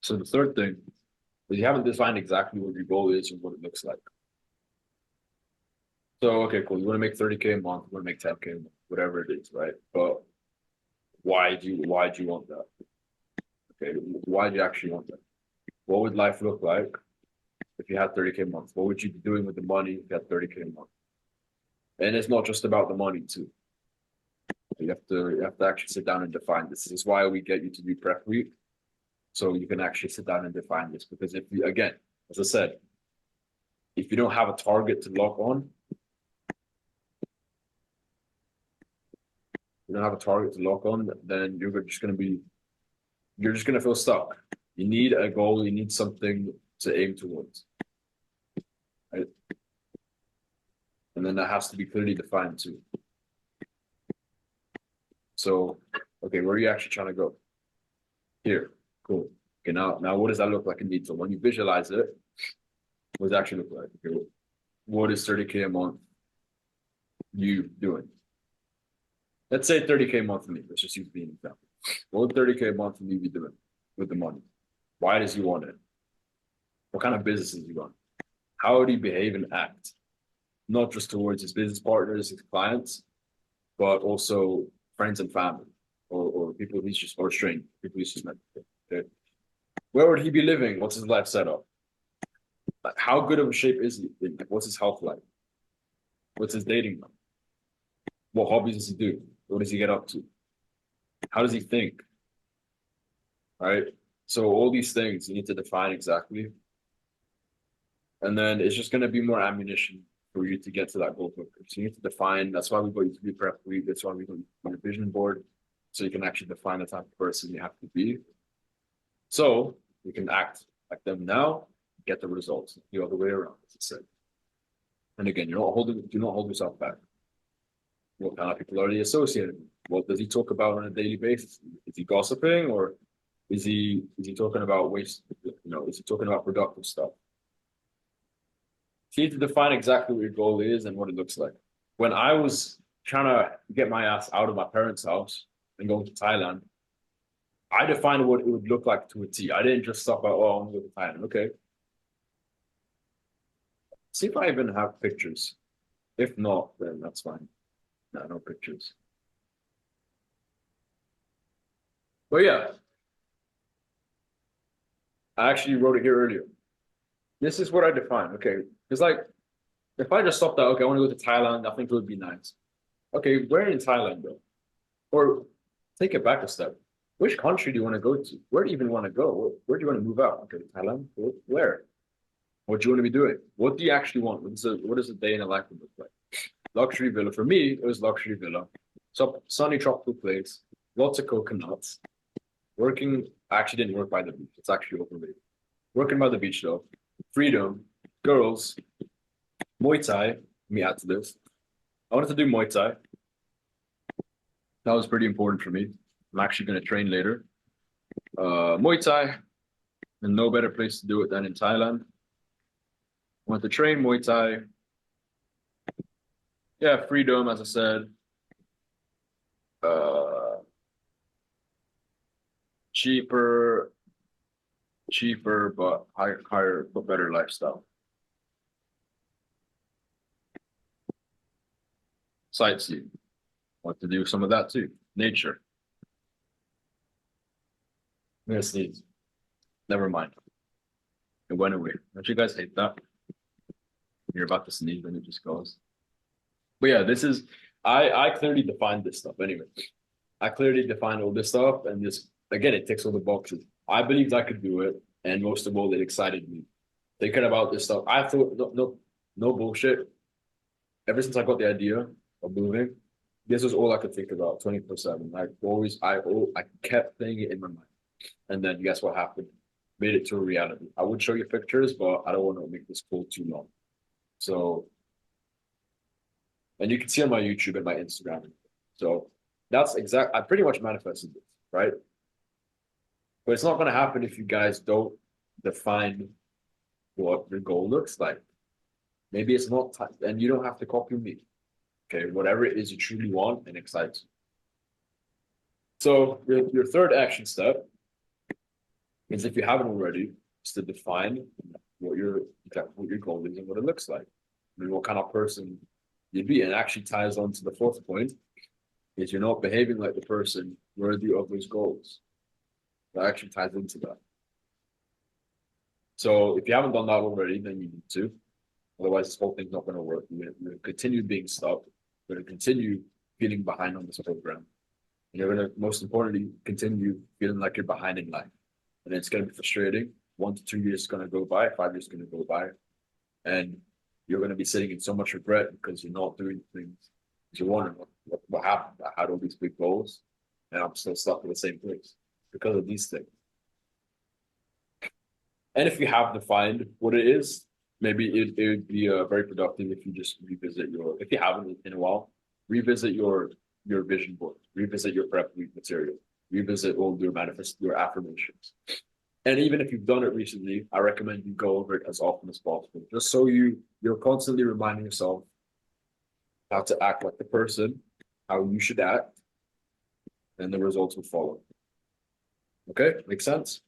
So the third thing is you haven't defined exactly what your goal is and what it looks like. So, okay, cool. You want to make 30K a month, you want to make 10K a month, whatever it is, right? But why do you want that? Okay, why do you actually want that? What would life look like if you had 30K a month? What would you be doing with the money if you had 30K a month? And it's not just about the money too. You have to actually sit down and define this. This is why we get you to do prep week. So you can actually sit down and define this. Because if you, again, as I said, if you don't have a target to lock on, you don't have a target to lock on, then you're just gonna feel stuck. You need a goal, you need something to aim towards. Right? And then that has to be clearly defined too. So, okay, where are you actually trying to go? Here, cool. Okay, now what does that look like in detail? When you visualize it, what does it actually look like? Okay, what is 30K a month you doing? Let's say 30K a month for me. Let's just use being an example. What would 30K a month for me be doing with the money? Why does he want it? What kind of business is he on? How would he behave and act? Not just towards his business partners, his clients, but also friends and family, or people he's just or strangers, people he's just met. Okay. Where would he be living? What's his life setup? Like, how good of a shape is he? Like, what's his health like? What's his dating like? What hobbies does he do? What does he get up to? How does he think? Right? So all these things you need to define exactly. And then it's just going to be more ammunition for you to get to that goal quicker. So you need to define, that's why we go to be prep week. That's why we go on a vision board. So you can actually define the type of person you have to be. So you can act like them now, get the results the other way around, as I said. And again, do not hold yourself back. What kind of people are they associated with? What does he talk about on a daily basis? Is he gossiping or is he talking about waste? Is he talking about productive stuff? So you need to define exactly what your goal is and what it looks like. When I was trying to get my ass out of my parents' house and going to Thailand, I defined what it would look like to a T. I didn't just stop at, oh, I'm going to Thailand. Okay. See if I even have pictures. If not, then that's fine. No, no pictures. But yeah, I actually wrote it here earlier. This is what I define. Okay. It's like if I just stopped at, okay, I want to go to Thailand, I think it would be nice. Okay, where in Thailand though? Or take it back a step. Which country do you want to go to? Where do you even want to go? Where do you want to move out? Okay, Thailand. Where? What do you want to be doing? What do you actually want? What does a day in a life look like? Luxury villa. For me, it was luxury villa. So sunny tropical place, lots of coconuts. Working, I actually didn't work by the beach. It's actually overrated. Working by the beach though. Freedom, girls, Muay Thai. Let me add to this. I wanted to do Muay Thai. That was pretty important for me. I'm actually going to train later. Muay Thai, and no better place to do it than in Thailand. I want to train Muay Thai. Yeah, freedom, as I said. Uh, cheaper, cheaper, but higher, but better lifestyle. Sightseeing. Want to do some of that too. Nature. I'm gonna sneeze. Never mind. It went away. Don't you guys hate that? You're about to sneeze and it just goes. But yeah, I clearly defined this stuff anyway. I clearly defined all this stuff and this again it ticks all the boxes. I believed I could do it, and most of all, it excited me. Thinking about this stuff, I thought no bullshit. Ever since I got the idea of moving, this was all I could think about 24/7. I kept playing it in my mind. And then guess what happened? Made it to a reality. I would show you pictures, but I don't want to make this call too long. So, and you can see on my YouTube and my Instagram. So I pretty much manifested this, right? But it's not going to happen if you guys don't define what your goal looks like. Maybe it's not time, and you don't have to copy me. Okay, whatever it is you truly want and excites you. So your third action step is if you haven't already, is to define what your goal is and what it looks like. I mean, what kind of person you'd be. And it actually ties on to the fourth point, is you're not behaving like the person worthy of those goals. That actually ties into that. So if you haven't done that already, then you need to. Otherwise, this whole thing's not going to work. You're going to continue being stuck. You're going to continue feeling behind on this program. And you're going to, most importantly, continue feeling like you're behind in life. And it's going to be frustrating. 1 to 2 years is going to go by. 5 years is going to go by. And you're going to be sitting in so much regret because you're not doing things. You're wondering what happened. I had all these big goals and I'm still stuck in the same place because of these things. And if you have defined what it is, maybe it would be very productive if you just revisit if you haven't in a while, revisit your vision board, revisit your prep week material, revisit all your affirmations. And even if you've done it recently, I recommend you go over it as often as possible, just so you're constantly reminding yourself how to act like the person, how you should act, and the results will follow. Okay, makes sense?